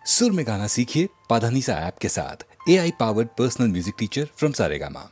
सुर में गाना सीखिए पाधानीसा ऐप के साथ। AI powered personal music teacher from Saregama.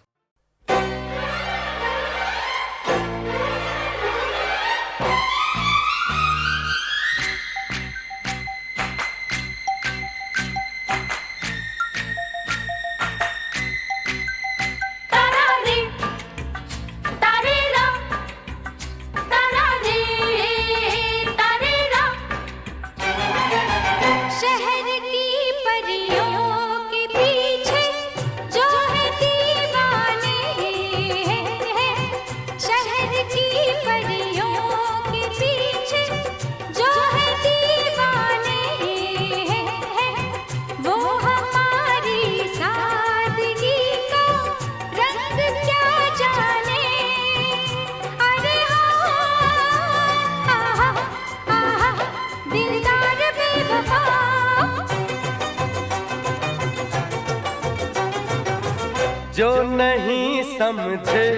जो नहीं समझे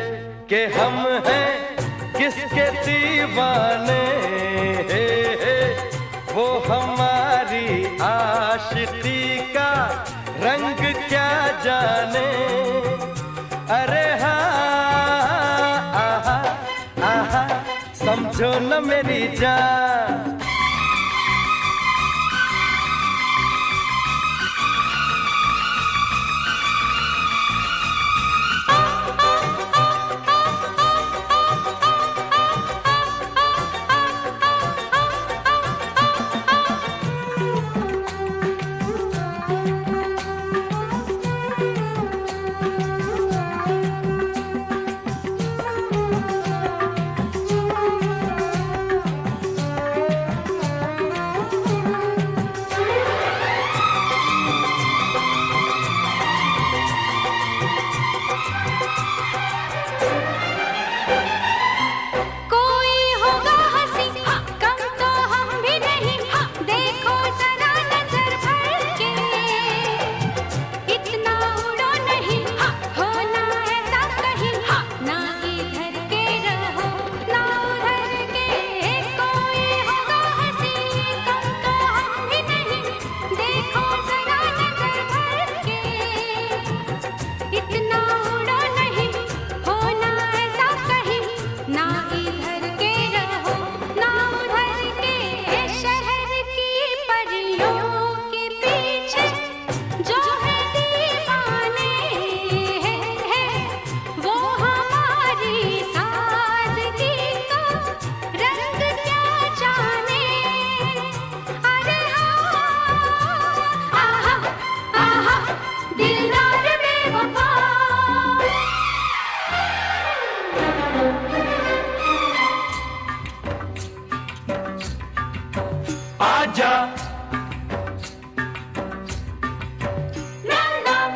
कि हम हैं किसके दीवाने, वो हमारी आशिकी का रंग क्या जाने। अरे हाँ आहा आहा समझो न मेरी जान।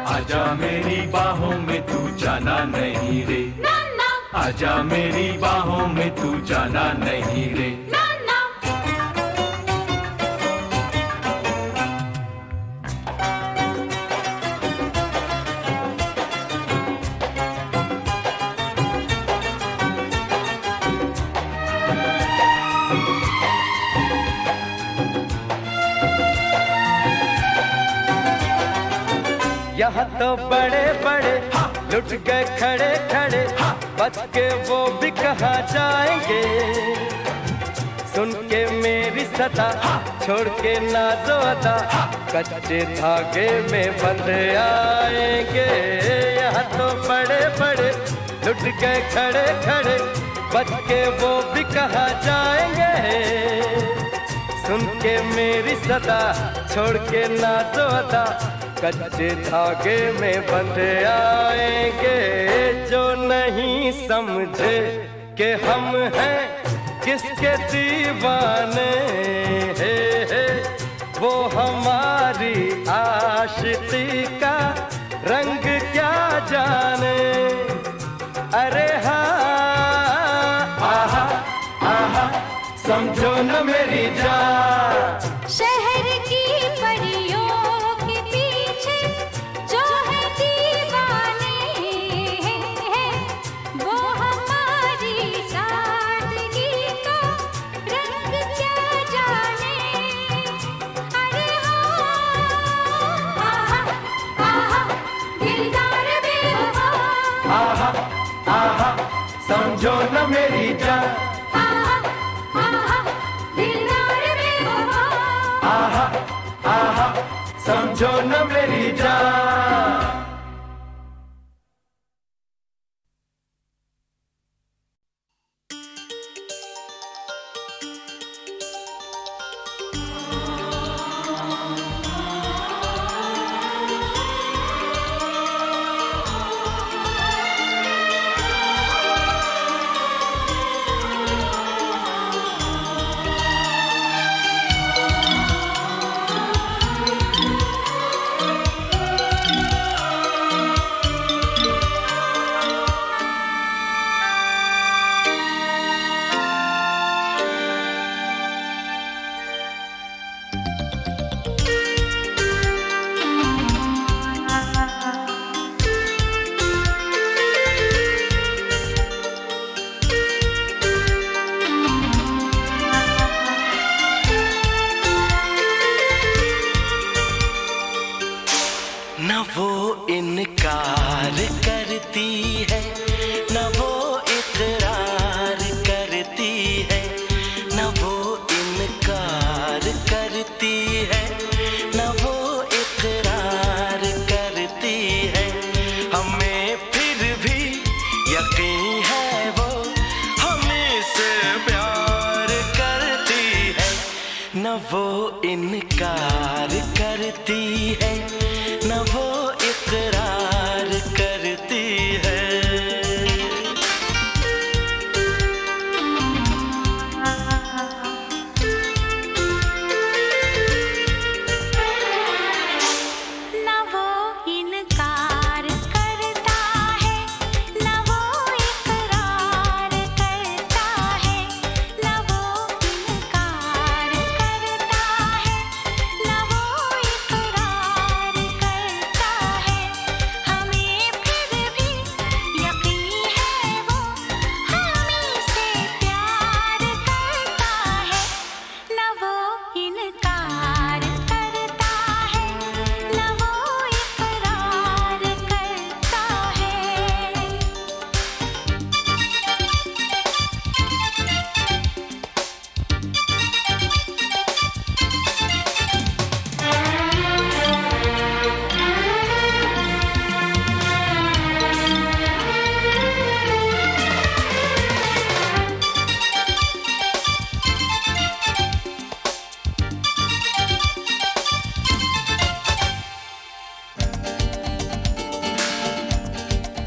आजा मेरी बाहों में तू जाना नहीं रे, आजा मेरी बाहों में तू जाना नहीं रे। यहाँ तो बड़े बड़े लुट गए खड़े खड़े, बच के वो भी कहाँ जाएंगे। सुन के मेरी सदा छोड़ के नाज़ो अदा, कच्चे धागे में बंध आएंगे। यहाँ तो बड़े बड़े लुट गए खड़े खड़े, बच के वो भी कहाँ जाएंगे। सुन के मेरी सदा छोड़ के नाज़ो अदा, कच्चे धागे में बंध आएंगे। जो नहीं समझे कि हम हैं किसके दीवाने, वो हमारी आशिकी का रंग क्या जाने। अरे हाँ आहा आहा समझो न मेरी जान। शहर की परियों के पीछे जो है दीवाने, वो हमारी सादगी का रंग क्या जाने। अरे हाँ मेरी जान, आहा आहा दिलदार बेवफा, आहा आहा समझो न मेरी जान। न वो इनकार करती है, न वो इकरार करती है, न वो इनकार करती है, न वो इकरार करती है। हमें फिर भी यकीन है वो हमें से प्यार करती है। न वो इनकार करती है, न वो इकरार करती है। न वो इनकार करता है, न वो इकरार करता है, न वो इनकार करता है, न वो इकरार करता है। हमें फिर भी यकीन है वो हमें से प्यार करता है। न वो इनकार करता है, न वो इकरार करता है।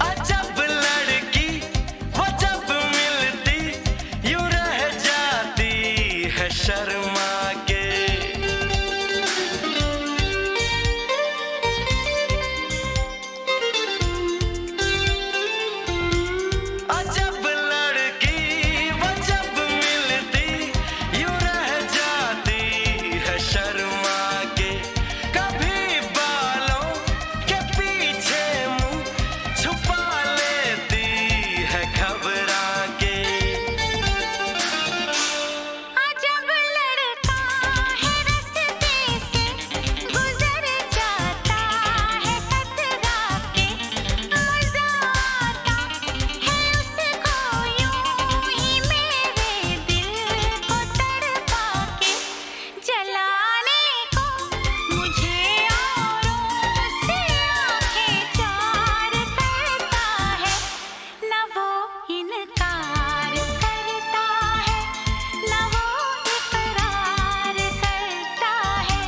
अजब लड़की वो जब मिलती यूं रह जाती है शर्मा के। अजब लड़की वो जब मिलती यूं रह जाती है शर्मा के। कभी बालों के पीछे मुंह छुपा लेती है घबरा के। अजब लड़का है रास्ते से गुजर जाता है कतरा के। मजा आता है उसको यूं ही मेरे दिल को तड़पा के। जलाने को मुझे औरों से आंखें चार करता है। न वो इनकार करता है, न वो इकरार करता है।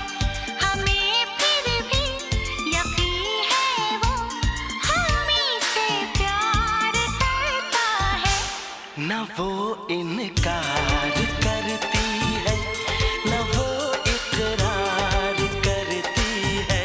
हमें फिर भी यकीन है वो हमें से प्यार करता है। न वो इनकार करती है, न वो इकरार करती है।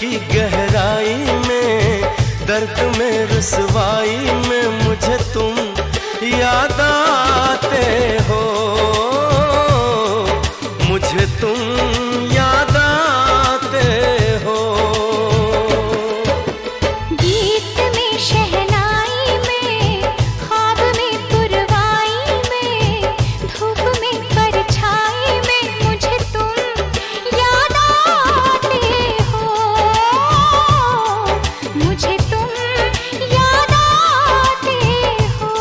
की गहराई में, दर्द में रुसवाई में मुझे तुम याद आते हो, मुझे तुम याद आते हो। गीत में शहनाई में, ख्वाब में पुरवाई में, धूप में परछाई में मुझे तुम याद आते हो, मुझे तुम याद आते हो।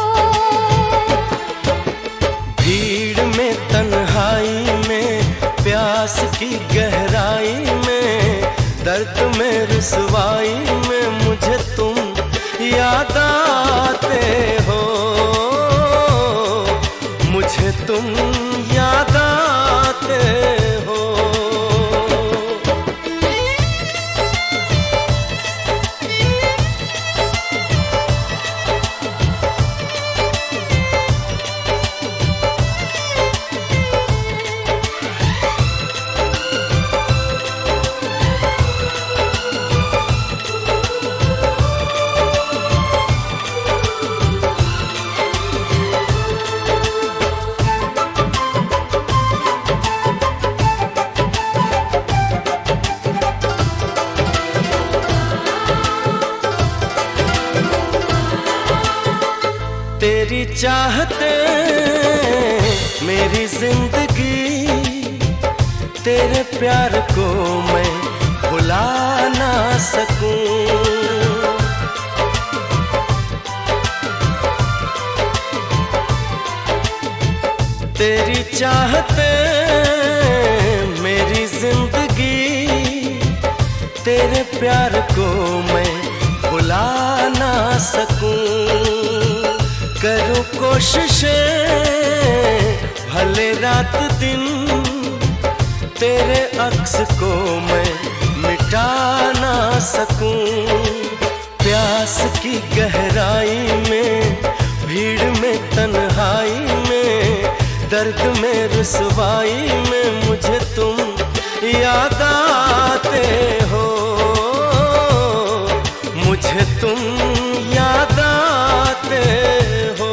भीड़ में तन्हाई में, प्यास की गहराई में, दर्द में रुसवाई में मुझे तुम याद आते हो, मुझे तुम याद आते हो। तेरी चाहते मेरी जिंदगी, तेरे प्यार को मैं भुला ना सकूं। तेरी चाहते मेरी जिंदगी, तेरे प्यार को मैं भुला ना सकूं। करूं कोशिशें भले रात दिन, तेरे अक्स को मैं मिटा ना सकूं। प्यास की गहराई में, भीड़ में तन्हाई में, दर्द में रुसवाई में मुझे तुम याद आते हो, मुझे तुम याद आते हो।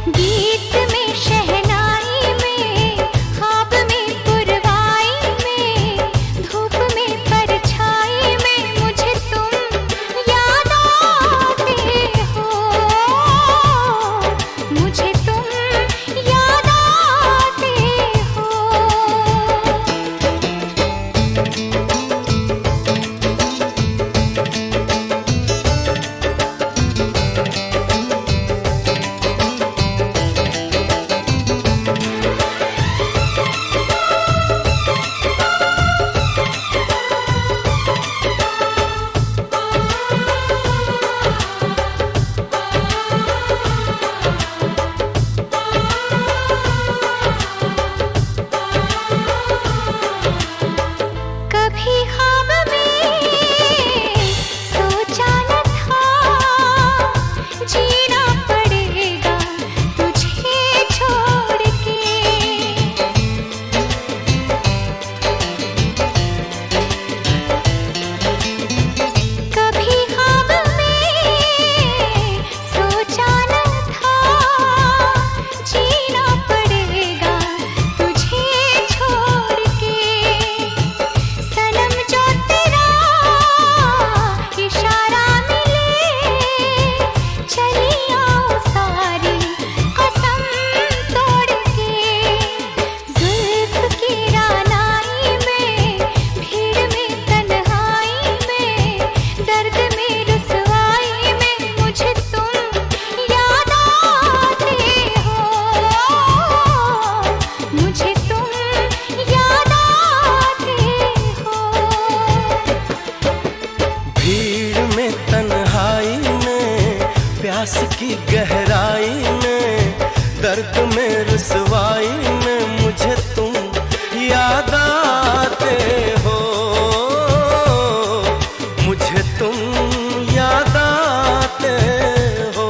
गीत में शहनाई में, ख्वाब में पुरवाई में, धूप में परछाई में मुझे तुम याद आते हो, मुझे तुम याद आते हो। कभी ख्वाब में सोचा न था, जीना पड़ेगा तुझे छोड़ के। कभी ख्वाब में सोचा न था, जीना पड़ेगा तुझे छोड़ के। सनम जो तेरा इशारा मिले, चली आओ सारी कसम तोड़ के। जुल्फ की रानाई में, भीड़ में तन्हाई में, दर्द में रुसवाई में मुझे तुम याद आते हो, मुझे तुम याद आते हो। भीड़ में तन्हाई में, प्यास की गहराई में, दर्द में रुसवाई में मुझे तुम याद आते हो, मुझे तुम याद आते हो।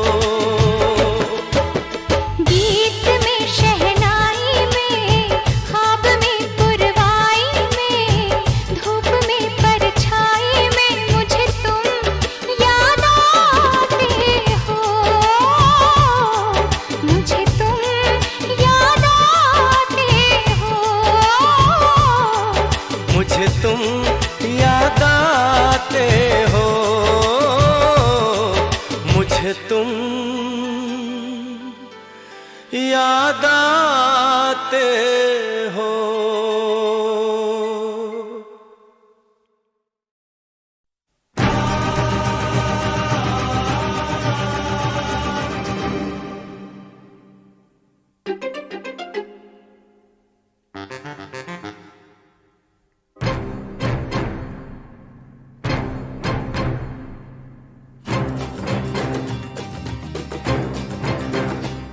गीत में शहनाई में, ख्वाब में पुरवाई में, धूप याद आते हो।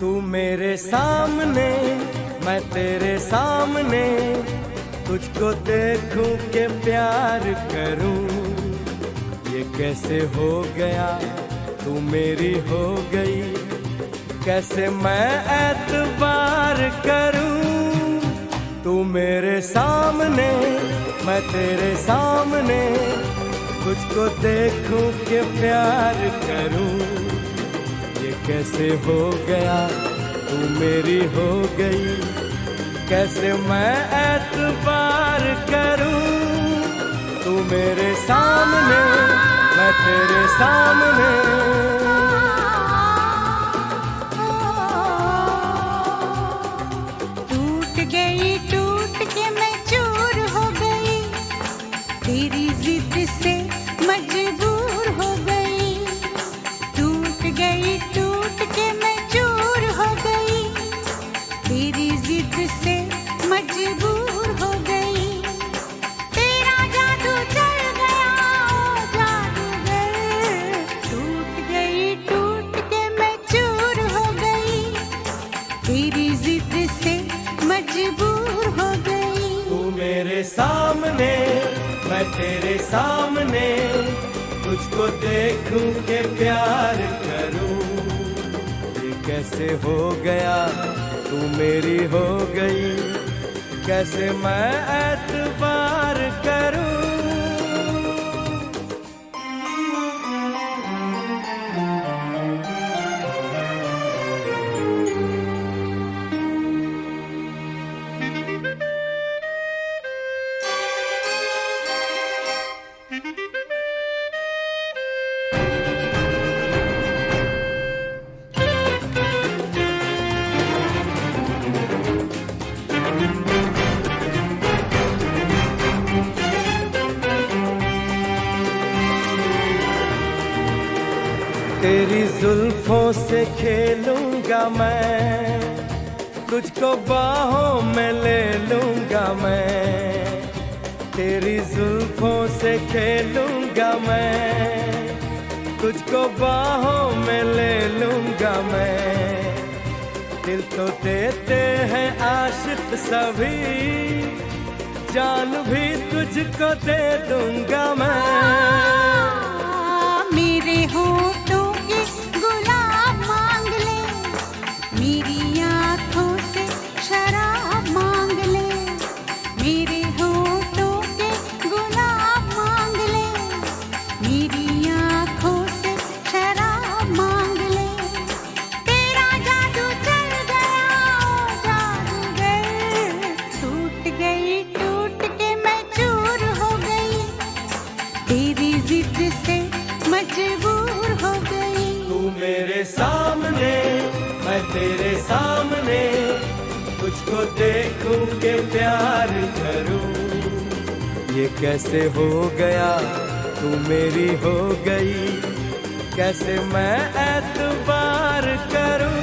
तू मेरे सामने मैं तेरे सामने, तुझको देखूं के प्यार करूं, ये कैसे हो गया तू मेरी हो गई, कैसे मैं एतबार करूं। तू मेरे सामने मैं तेरे सामने, तुझको देखूं के प्यार करूं, ये कैसे हो गया तू मेरी हो गई, कैसे मैं एतबार करूं। तू मेरे सामने मैं तेरे सामने, टूट गई टूट के मैं चूर हो गई, तेरी जिद से मजबूर हो गई। टूट गई टूट के मैं चूर हो गई, तेरी जिद से मजबूर हो गई। तेरा जादू चल गया ओ जादूगर, टूट गई टूट के मैं चूर हो गई, तेरी जिद से मजबूर हो गई। तू मेरे सामने मैं तेरे सामने, तुझको देखूं के प्यार करूं, ये कैसे हो गया तू मेरी हो गई, कैसे मैं एतबार करूं। तेरी जुल्फों से खेलूंगा मैं, तुझको बाहों में ले लूंगा मैं। तेरी जुल्फों से खेलूंगा मैं, तुझको बाहों में ले लूंगा मैं। दिल तो देते हैं आशिक सभी, जान भी तुझको दे दूंगा मैं। मेरे होठों के गुलाब मांग ले, मेरी आँखों से शराब मांग ले। मेरे होठों के गुलाब मांग ले, मेरी आँखों से शराब मांग ले। तेरा जादू चल गया ओ जादूगर, टूट गई टूट के मैं चूर हो गई, तेरी जिद से मजबूर हो गई। तू मेरे सामने मैं तेरे सामने, तुझको देखूं के प्यार करूं, ये कैसे हो गया तू मेरी हो गई, कैसे मैं एतबार करूं।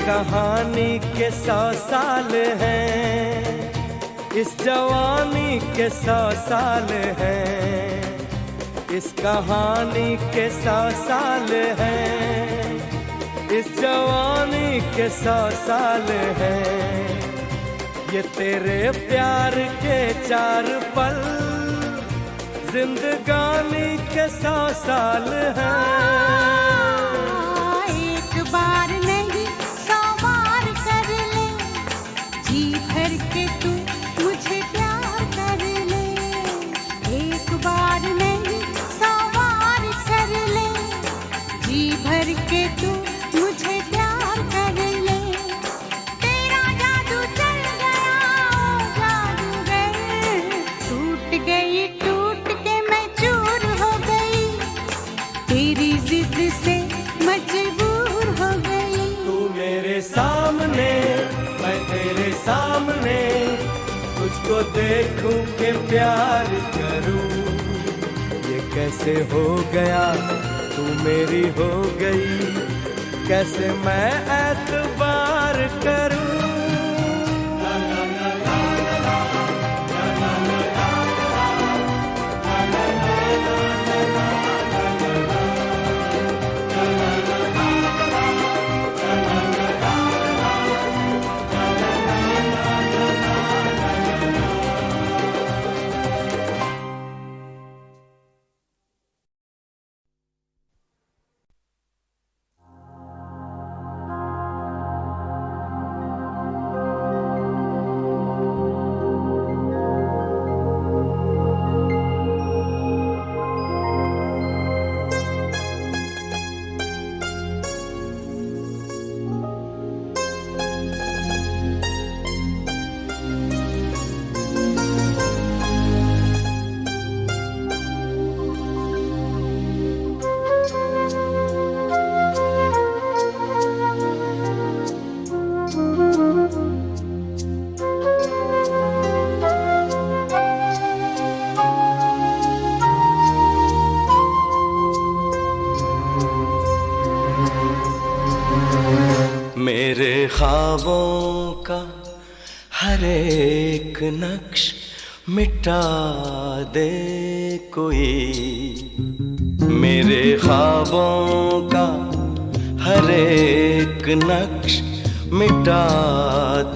कहानी के 100 साल हैं, इस जवानी के 100 साल हैं। इस कहानी के 100 साल हैं, इस जवानी के 100 साल हैं। ये तेरे प्यार के 4 पल, जिंदगानी के 100 साल हैं। जी भर के तू मुझे प्यार कर ले, तेरा जादू चल गया ओ जादूगर, टूट के मैं चूर हो गई, तेरी जिद से मजबूर हो गई। तू मेरे सामने मैं तेरे सामने, तुझको देखूं के प्यार करूं, ये कैसे हो गया तू मेरी हो गई, कैसे मैं एतबार करूं। मेरे ख्वाबों का हर एक नक्श मिटा दे कोई, मेरे ख्वाबों का हर एक नक्श मिटा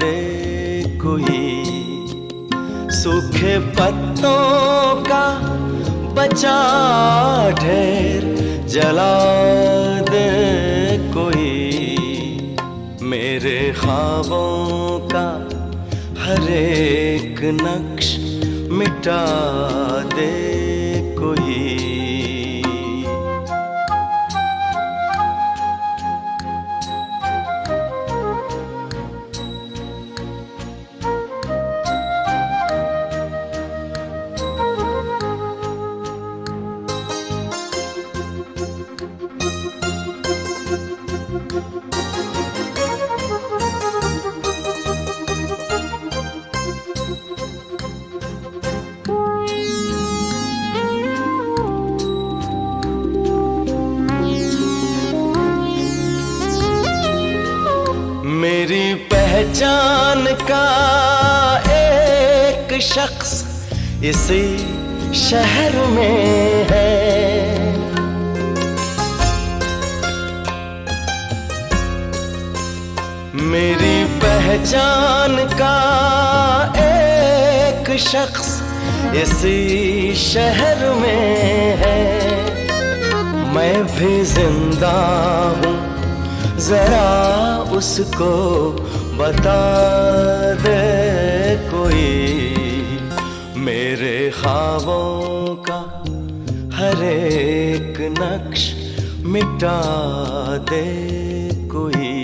दे कोई, सूखे पत्तों का बचा ढेर जला दे कोई, मेरे ख्वाबों का हर एक नक्श मिटा दे कोई। मेरी पहचान का एक शख्स इसी शहर में है, मेरी पहचान का एक शख्स इसी शहर में है, मैं भी जिंदा हूँ जरा उसको बता दे कोई, मेरे ख्वाबों का हर एक नक्श मिटा दे कोई।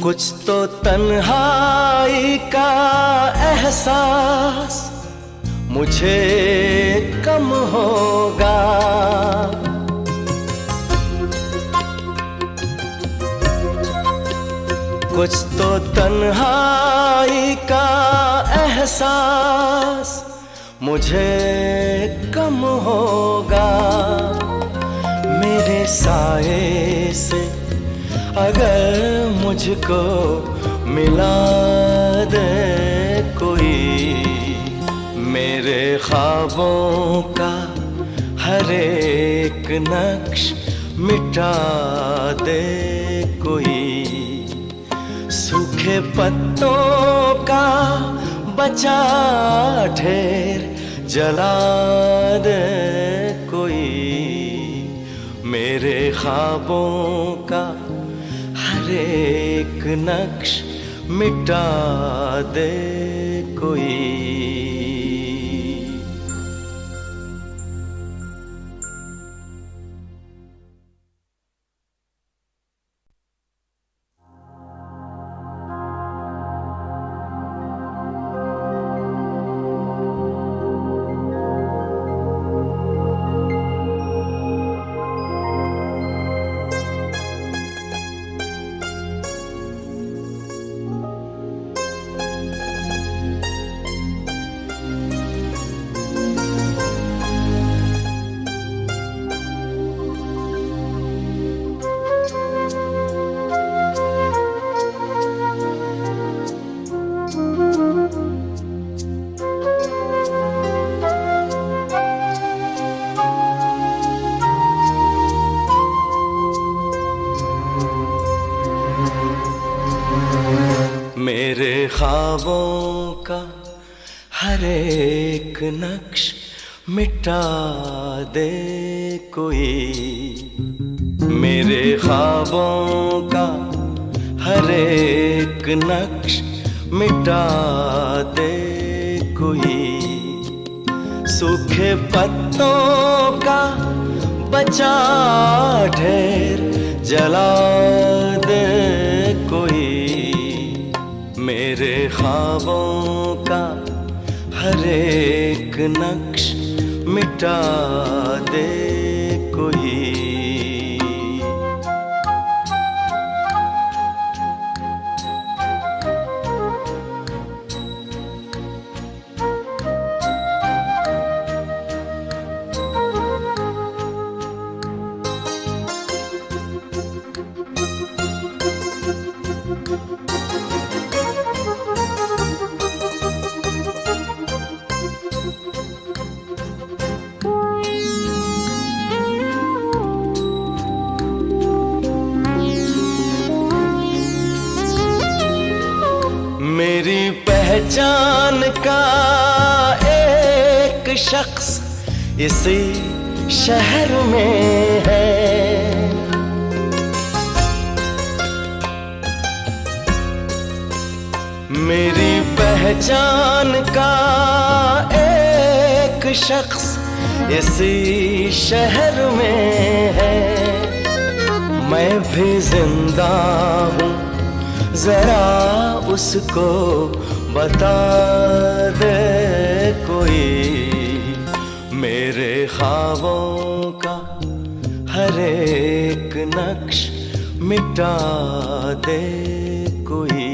कुछ तो तन्हाई का एहसास मुझे कम होगा, कुछ तो तन्हाई का एहसास मुझे कम होगा, मेरे साए से अगर मुझको मिला दे कोई, मेरे ख्वाबों का हर एक नक्श मिटा दे कोई, सूखे पत्तों का बचा ढेर जला दे कोई, मेरे ख्वाबों का हर एक नक्श मिटा दे कोई। मेरे ख्वाबों का हर एक नक्श मिटा दे कोई, मेरे ख्वाबों का हर एक नक्श मिटा दे कोई, सूखे पत्तों का बचा ढेर जला दे कोई, मेरे ख्वाबों का हर एक नक्श मिटा दे कोई। मेरी पहचान का एक शख्स इसी शहर में है, मेरी पहचान का एक शख्स इसी शहर में है, मैं भी जिंदा हूँ जरा उसको बता दे कोई, मेरे ख्वाबों का हर एक नक्श मिटा दे कोई।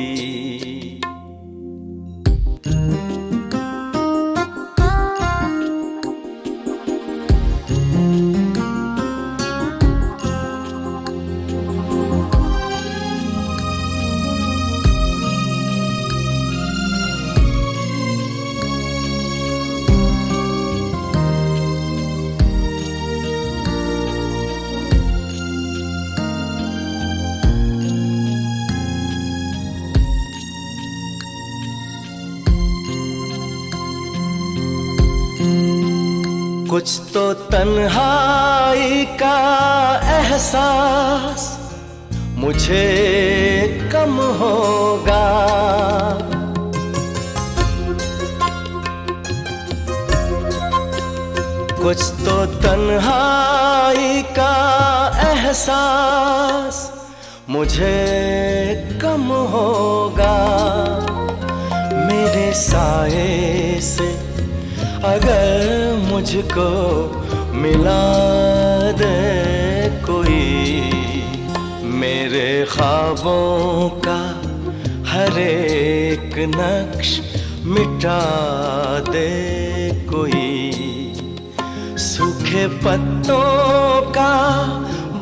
कुछ तो तन्हाई का एहसास मुझे कम होगा, कुछ तो तन्हाई का एहसास मुझे कम होगा, मेरे साए से अगर मुझको मिला दे कोई, मेरे ख्वाबों का हर एक नक्श मिटा दे कोई, सूखे पत्तों का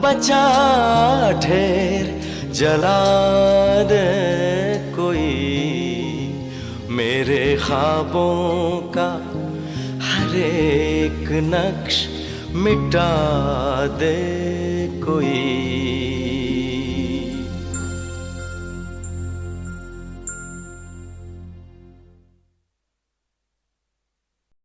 बचा ढेर जला दे कोई, मेरे ख्वाबों का हर एक नक्श मिटा दे कोई।